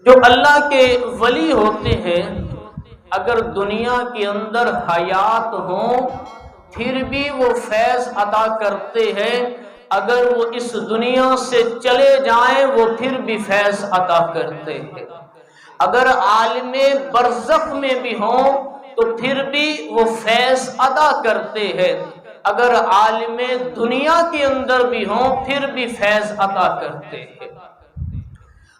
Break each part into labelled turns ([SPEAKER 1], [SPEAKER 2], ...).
[SPEAKER 1] جو اللہ کے ولی ہوتے ہیں اگر دنیا کے اندر حیات ہوں پھر بھی وہ فیض عطا کرتے ہیں، اگر وہ اس دنیا سے چلے جائیں وہ پھر بھی فیض عطا کرتے ہیں، اگر عالم برزخ میں بھی ہوں تو پھر بھی وہ فیض عطا کرتے ہیں، اگر عالم دنیا کے اندر بھی ہوں پھر بھی فیض عطا کرتے ہیں۔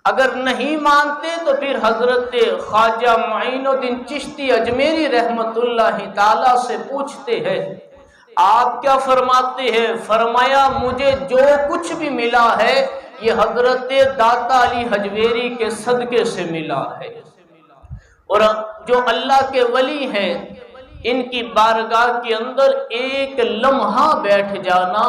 [SPEAKER 1] اگر نہیں مانتے تو پھر حضرت خواجہ معین الدین چشتی اجمیری رحمت اللہ تعالی سے پوچھتے ہیں آپ کیا فرماتے ہیں؟ فرمایا مجھے جو کچھ بھی ملا ہے یہ حضرت داتا علی حجویری کے صدقے سے ملا ہے، اور جو اللہ کے ولی ہیں ان کی بارگاہ کے اندر ایک لمحہ بیٹھ جانا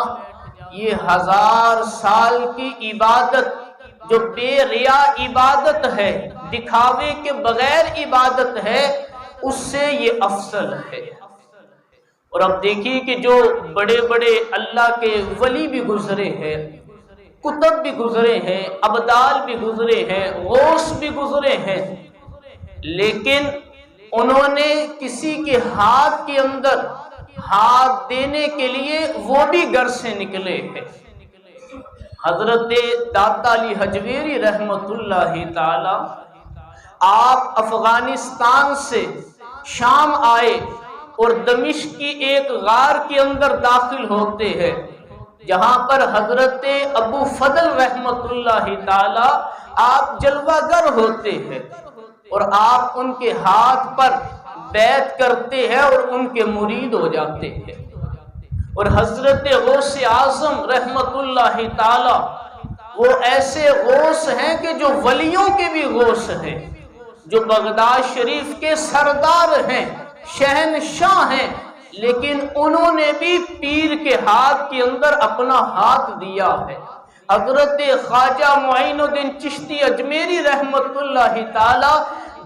[SPEAKER 1] یہ 1000 سال کی عبادت جو بے ریا عبادت ہے، دکھاوے کے بغیر عبادت ہے، اس سے یہ افضل ہے۔ اور اب دیکھیے کہ جو بڑے بڑے اللہ کے ولی بھی گزرے ہیں، کتب بھی گزرے ہیں، ابدال بھی گزرے ہیں، غوث بھی گزرے ہیں، لیکن انہوں نے کسی کے ہاتھ کے اندر ہاتھ دینے کے لیے وہ بھی گھر سے نکلے ہیں۔ حضرت داتا علی حجویری رحمت اللہ تعالی آپ افغانستان سے شام آئے اور دمشق کی ایک غار کے اندر داخل ہوتے ہیں جہاں پر حضرت ابو فضل رحمت اللہ تعالی آپ جلوہ گر ہوتے ہیں، اور آپ ان کے ہاتھ پر بیعت کرتے ہیں اور ان کے مرید ہو جاتے ہیں۔ اور حضرت غوث اعظم رحمت اللہ تعالی وہ ایسے غوث ہیں کہ جو ولیوں کے بھی غوث ہیں، جو بغداد شریف کے سردار ہیں، شہنشاہ ہیں، لیکن انہوں نے بھی پیر کے ہاتھ کے اندر اپنا ہاتھ دیا ہے۔ حضرت خواجہ معین الدین چشتی اجمیری رحمت اللہ تعالی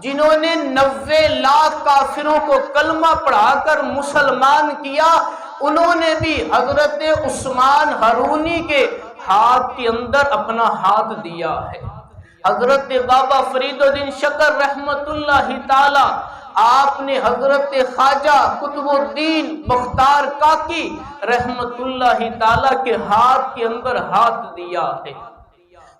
[SPEAKER 1] جنہوں نے 90 لاکھ کافروں کو کلمہ پڑھا کر مسلمان کیا، انہوں نے بھی حضرت عثمان ہارونی کے ہاتھ کے اندر اپنا ہاتھ دیا ہے۔ حضرت بابا فرید الدین شکر رحمت اللہ تعالی آپ نے حضرت خواجہ قطب الدین مختار کاکی رحمت اللہ تعالی کے ہاتھ کے اندر ہاتھ دیا ہے۔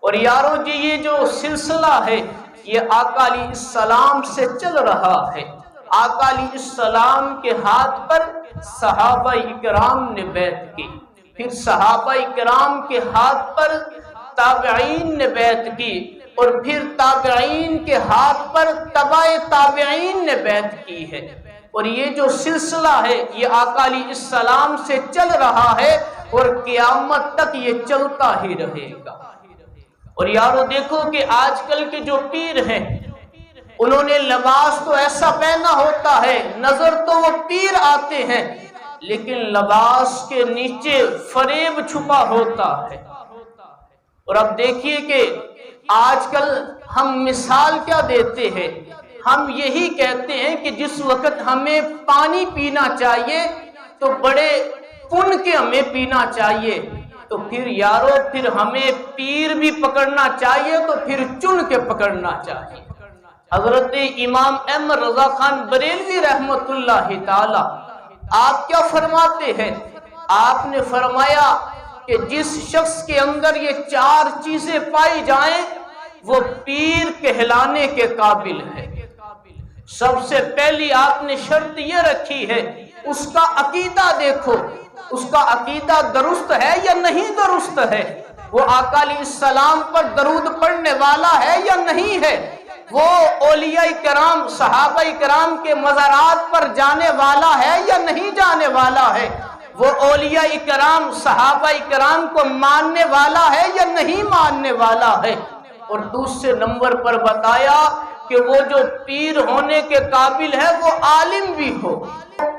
[SPEAKER 1] اور یارو جی یہ جو سلسلہ ہے یہ آقا علیہ السلام سے چل رہا ہے۔ آقا علیہ السلام کے ہاتھ پر صحابہ اکرام نے بیعت کی، پھر صحابہ اکرام کے ہاتھ پر تابعین نے بیعت کی، اور پھر تابعین کے ہاتھ پر تبع تابعین نے بیعت کی ہے، اور یہ جو سلسلہ ہے یہ آقا علیہ السلام سے چل رہا ہے اور قیامت تک یہ چلتا ہی رہے گا۔ اور یارو دیکھو کہ آج کل کے جو پیر ہیں انہوں نے لباس تو ایسا پہنا ہوتا ہے، نظر تو وہ پیر آتے ہیں لیکن لباس کے نیچے فریب چھپا ہوتا ہے۔ اور اب دیکھیے کہ آج کل ہم مثال کیا دیتے ہیں، ہم یہی کہتے ہیں کہ جس وقت ہمیں پانی پینا چاہیے تو بڑے پن کے ہمیں پینا چاہیے، تو پھر یارو پھر ہمیں پیر بھی پکڑنا چاہیے تو پھر چن کے پکڑنا چاہیے۔ حضرت امام احمد رضا خان بریلوی رحمت اللہ تعالی آپ کیا فرماتے ہیں؟ آپ نے فرمایا کہ جس شخص کے اندر یہ 4 چیزیں پائی جائیں وہ پیر کہلانے کے قابل ہے۔ سب سے پہلی آپ نے شرط یہ رکھی ہے اس کا عقیدہ دیکھو، اس کا عقیدہ درست ہے یا نہیں درست ہے، وہ آقا علیہ السلام پر درود پڑھنے والا ہے یا نہیں ہے، وہ اولیاء کرام صحابہ کرام کے مزارات پر جانے والا ہے یا نہیں جانے والا ہے، وہ اولیاء کرام صحابہ کرام کو ماننے والا ہے یا نہیں ماننے والا ہے، اور دوسرے نمبر پر بتایا کہ وہ جو پیر ہونے کے قابل ہے وہ عالم بھی ہو،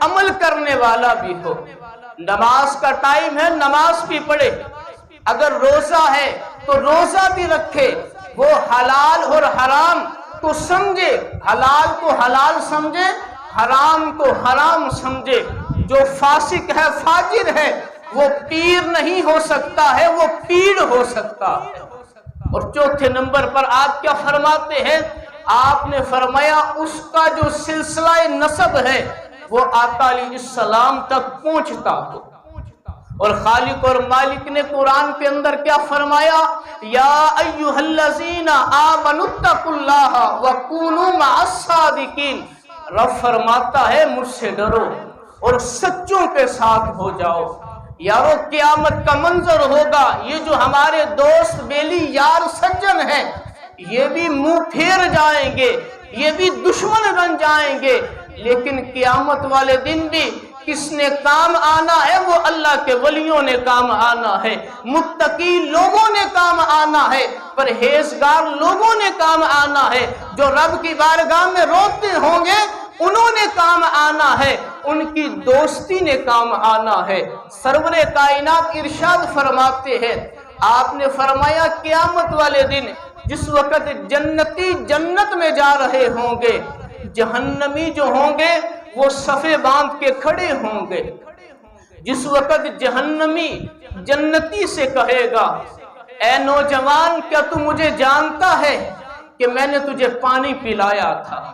[SPEAKER 1] عمل کرنے والا بھی ہو، نماز کا ٹائم ہے نماز بھی پڑھے، اگر روزہ ہے تو روزہ بھی رکھے، وہ حلال اور حرام کو سمجھے، حلال کو حلال سمجھے، حرام کو حرام سمجھے۔ جو فاسق ہے فاجر ہے وہ پیر نہیں ہو سکتا ہے، وہ پیڑ ہو سکتا ہے۔ اور چوتھے نمبر پر آپ کیا فرماتے ہیں؟ آپ نے فرمایا اس کا جو سلسلہ نسب ہے وہ آقا علیہ السلام تک پہنچتا ہو۔ اور خالق اور مالک نے قرآن کے اندر کیا فرمایا؟ یا ایھا الذین آمنوا اتقوا اللہ وکونوا مع الصادقین۔ رب فرماتا ہے مجھ سے ڈرو اور سچوں کے ساتھ ہو جاؤ۔ یارو قیامت کا منظر ہوگا، یہ جو ہمارے دوست بیلی یار سجن ہیں یہ بھی منہ پھیر جائیں گے، یہ بھی دشمن بن جائیں گے، لیکن قیامت والے دن بھی کس نے کام آنا ہے؟ وہ اللہ کے ولیوں نے کام آنا ہے، متقی لوگوں نے کام آنا ہے، پرہیزگار لوگوں نے کام آنا ہے، جو رب کی بارگاہ میں روتے ہوں گے انہوں نے کام آنا ہے، ان کی دوستی نے کام آنا ہے۔ سرور کائنات ارشاد فرماتے ہیں، آپ نے فرمایا قیامت والے دن جس وقت جنتی جنت میں جا رہے ہوں گے، جہنمی جو ہوں گے وہ صفے باندھ کے کھڑے ہوں گے۔ جس وقت جہنمی جنتی سے کہے گا اے نوجوان کیا تو مجھے جانتا ہے کہ میں نے تجھے پانی پلایا تھا؟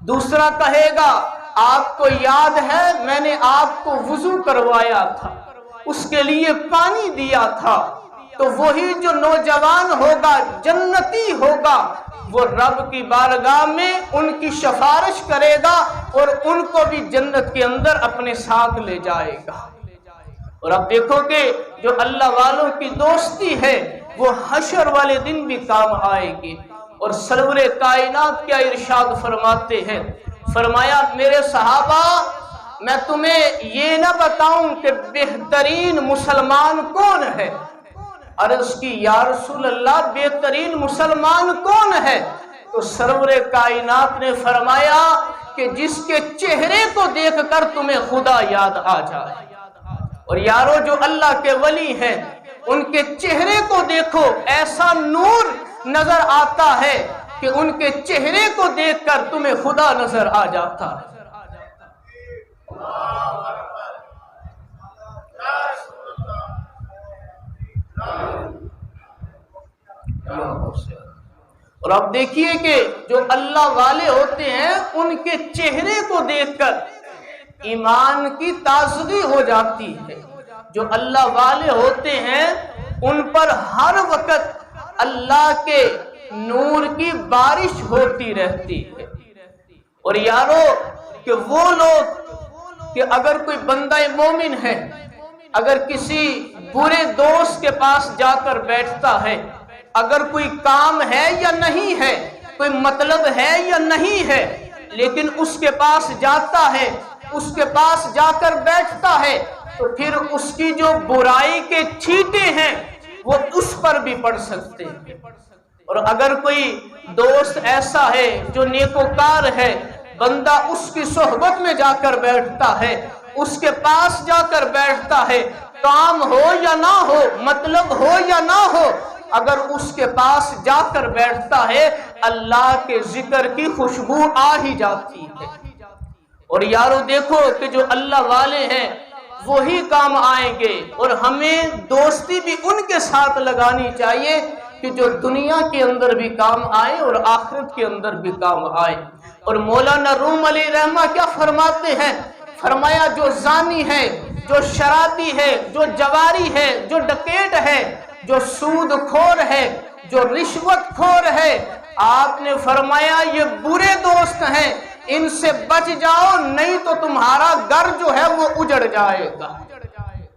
[SPEAKER 1] دوسرا کہے گا آپ کو یاد ہے میں نے آپ کو وضو کروایا تھا، اس کے لیے پانی دیا تھا۔ تو وہی جو نوجوان ہوگا جنتی ہوگا وہ رب کی بارگاہ میں ان کی سفارش کرے گا اور ان کو بھی جنت کے اندر اپنے ساتھ لے جائے گا۔ اور اب دیکھو کہ جو اللہ والوں کی دوستی ہے وہ حشر والے دن بھی کام آئے گی۔ اور سرور کائنات کیا ارشاد فرماتے ہیں؟ فرمایا میرے صحابہ میں تمہیں یہ نہ بتاؤں کہ بہترین مسلمان کون ہے؟ عرض کی یا رسول اللہ بہترین مسلمان کون ہے؟ تو سرور کائنات نے فرمایا کہ جس کے چہرے کو دیکھ کر تمہیں خدا یاد آ جائے۔ اور یارو جو اللہ کے ولی ہیں ان کے چہرے کو دیکھو، ایسا نور نظر آتا ہے کہ ان کے چہرے کو دیکھ کر تمہیں خدا نظر آ جاتا ہے۔ اور اب دیکھیے کہ جو اللہ والے ہوتے ہیں ان کے چہرے کو دیکھ کر ایمان کی تازگی ہو جاتی ہے۔ جو اللہ والے ہوتے ہیں ان پر ہر وقت اللہ کے نور کی بارش ہوتی رہتی ہے۔ اور یارو کہ وہ لوگ کہ اگر کوئی بندہ مومن ہے اگر کسی برے دوست کے پاس جا کر بیٹھتا ہے، اگر کوئی کام ہے یا نہیں ہے، کوئی مطلب ہے یا نہیں ہے، لیکن اس کے پاس جاتا ہے، اس کے پاس جا کر بیٹھتا ہے تو پھر اس کی جو برائی کے چھینٹے ہیں وہ اس پر بھی پڑ سکتے ہیں۔ اور اگر کوئی دوست ایسا ہے جو نیکوکار ہے، بندہ اس کی صحبت میں جا کر بیٹھتا ہے، اس کے پاس جا کر بیٹھتا ہے، کام ہو یا نہ ہو، مطلب ہو یا نہ ہو، اگر اس کے پاس جا کر بیٹھتا ہے اللہ کے ذکر کی خوشبو آ ہی جاتی ہے۔ اور یارو دیکھو کہ جو اللہ والے ہیں وہی کام آئیں گے، اور ہمیں دوستی بھی ان کے ساتھ لگانی چاہیے کہ جو دنیا کے اندر بھی کام آئے اور آخرت کے اندر بھی کام آئے۔ اور مولانا روم علیہ رحمہ کیا فرماتے ہیں؟ فرمایا جو زانی ہے، جو شرابی ہے، جو جواری ہے، جو ڈکیٹ ہے، جو سود خور ہے، جو رشوت خور ہے، آپ نے فرمایا یہ برے دوست ہیں، ان سے بچ جاؤ نہیں تو تمہارا گھر جو ہے وہ اجڑ جائے گا۔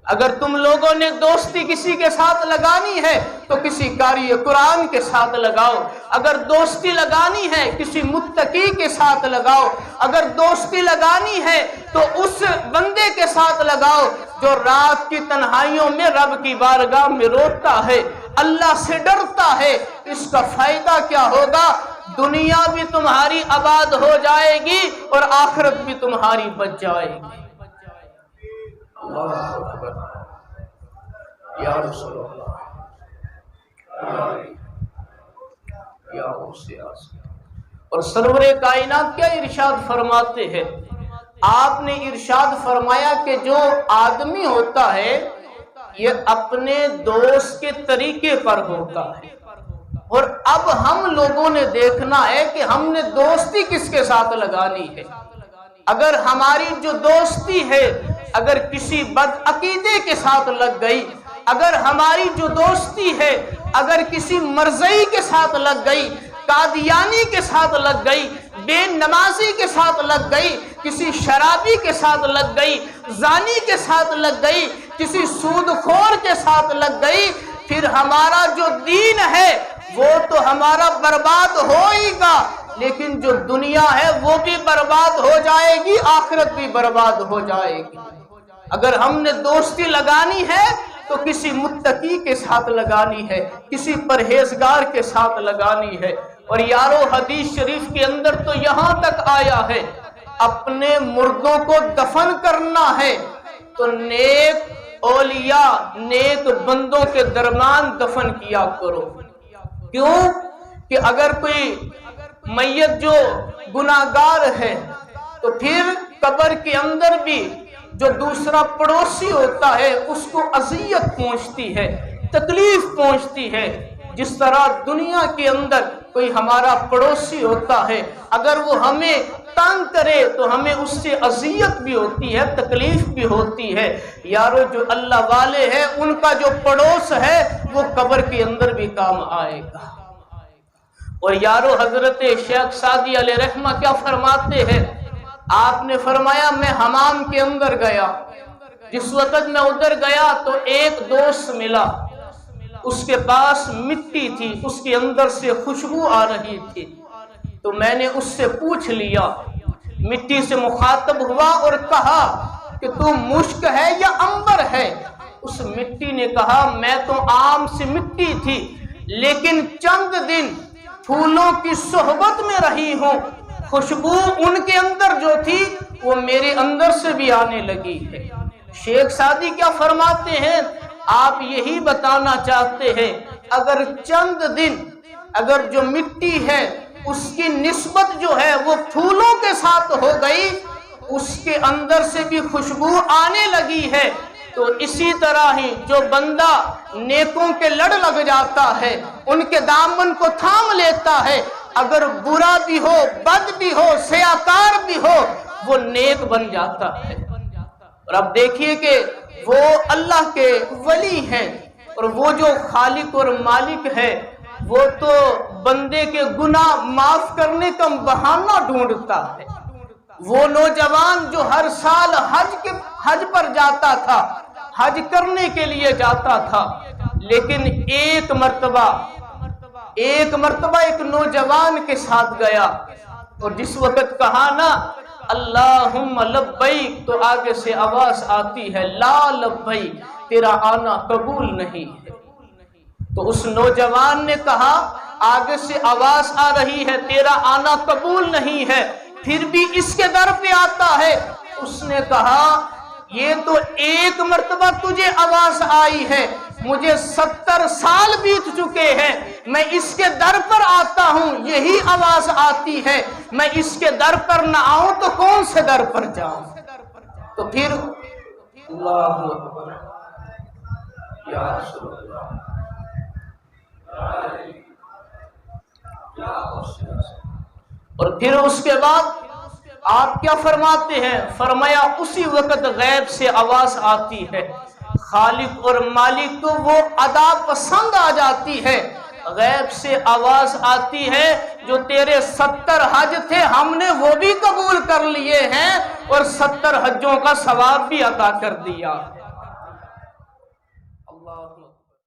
[SPEAKER 1] اگر تم لوگوں نے دوستی کسی کے ساتھ لگانی ہے تو کسی قاری قرآن کے ساتھ لگاؤ، اگر دوستی لگانی ہے کسی متقی کے ساتھ لگاؤ، اگر دوستی لگانی ہے تو اس بندے کے ساتھ لگاؤ جو رات کی تنہائیوں میں رب کی بارگاہ میں روتا ہے، اللہ سے ڈرتا ہے۔ اس کا فائدہ کیا ہوگا؟ دنیا بھی تمہاری آباد ہو جائے گی اور آخرت بھی تمہاری بچ جائے گی۔ اللہ اکبر یا رسول اللہ یا غوث اعظم۔ اور سرور کائنات کیا ارشاد فرماتے ہیں؟ آپ نے ارشاد فرمایا کہ جو آدمی ہوتا ہے یہ اپنے دوست کے طریقے پر ہوتا ہے۔ اور اب ہم لوگوں نے دیکھنا ہے کہ ہم نے دوستی کس کے ساتھ لگانی ہے۔ اگر ہماری جو دوستی ہے اگر کسی بدعقیدے کے ساتھ لگ گئی، اگر ہماری جو دوستی ہے اگر کسی مرزئی کے ساتھ لگ گئی، قادیانی کے ساتھ لگ گئی، بے نمازی کے ساتھ لگ گئی، کسی شرابی کے ساتھ لگ گئی، زانی کے ساتھ لگ گئی، کسی سود خور کے ساتھ لگ گئی، پھر ہمارا جو دین ہے وہ تو ہمارا برباد ہوئے گا، لیکن جو دنیا ہے وہ بھی برباد ہو جائے گی، آخرت بھی برباد ہو جائے گی۔ اگر ہم نے دوستی لگانی ہے تو کسی متقی کے ساتھ لگانی ہے، کسی پرہیزگار کے ساتھ لگانی ہے۔ اور یارو حدیث شریف کے اندر تو یہاں تک آیا ہے اپنے مردوں کو دفن کرنا ہے تو نیک اولیاء نیک بندوں کے درمیان دفن کیا کرو۔ کیوں کہ اگر کوئی میت جو گناہگار ہے تو پھر قبر کے اندر بھی جو دوسرا پڑوسی ہوتا ہے اس کو اذیت پہنچتی ہے، تکلیف پہنچتی ہے۔ جس طرح دنیا کے اندر کوئی ہمارا پڑوسی ہوتا ہے اگر وہ ہمیں تنگ کرے تو ہمیں اس سے اذیت بھی ہوتی ہے، تکلیف بھی ہوتی ہے۔ یارو جو اللہ والے ہیں ان کا جو پڑوس ہے وہ قبر کے اندر بھی کام آئے گا۔ اور یارو حضرت شیخ سعدی علیہ رحمہ کیا فرماتے ہیں؟ آپ نے فرمایا میں حمام کے اندر گیا، جس وقت میں ادھر گیا تو ایک دوست ملا، اس کے پاس مٹی تھی، اس کے اندر سے خوشبو آ رہی تھی، تو میں نے اس سے پوچھ لیا، مٹی سے مخاطب ہوا اور کہا کہ تو مشک ہے یا عنبر ہے؟ اس مٹی نے کہا میں تو عام سی مٹی تھی لیکن چند دن پھولوں کی صحبت میں رہی ہوں، خوشبو ان کے اندر جو تھی وہ میرے اندر سے بھی آنے لگی ہے۔ شیخ سعدی کیا فرماتے ہیں؟ آپ یہی بتانا چاہتے ہیں اگر چند دن اگر جو مٹی ہے اس کی نسبت جو ہے وہ پھولوں کے ساتھ ہو گئی، اس کے اندر سے بھی خوشبو آنے لگی ہے، تو اسی طرح ہی جو بندہ نیکوں کے لڑ لگ جاتا ہے، ان کے دامن کو تھام لیتا ہے، اگر برا بھی ہو بد بھی ہو سیاکار بھی ہو وہ نیک بن جاتا ہے۔ اور اب دیکھیے کہ وہ اللہ کے ولی ہیں اور وہ جو خالق اور مالک ہے وہ تو بندے کے گناہ معاف کرنے کا بہانہ ڈھونڈتا ہے۔ وہ نوجوان جو ہر سال حج پر جاتا تھا، حج کرنے کے لیے جاتا تھا، لیکن ایک مرتبہ ایک نوجوان کے ساتھ گیا اور جس وقت کہا نا اللہم لبیک تو آگے سے آواز آتی ہے لا لبیک، تیرا آنا قبول نہیں ہے۔ تو اس نوجوان نے کہا آگے سے آواز آ رہی ہے تیرا آنا قبول نہیں ہے، پھر بھی اس کے در پہ آتا ہے۔ اس نے کہا یہ تو ایک مرتبہ تجھے آواز آئی ہے، مجھے 70 سال بیت چکے ہیں، میں اس کے در پر آتا ہوں یہی آواز آتی ہے، میں اس کے در پر نہ آؤں تو کون سے در پر جاؤں؟ تو پھر اللہ اکبر یا رسول اللہ، اور پھر اس کے بعد آپ کیا فرماتے ہیں؟ فرمایا اسی وقت غیب سے آواز آتی ہے، خالق اور مالک کو وہ ادا پسند آ جاتی ہے، غیب سے آواز آتی ہے جو تیرے 70 حج تھے ہم نے وہ بھی قبول کر لیے ہیں اور 70 حجوں کا ثواب بھی عطا کر دیا۔ اللہ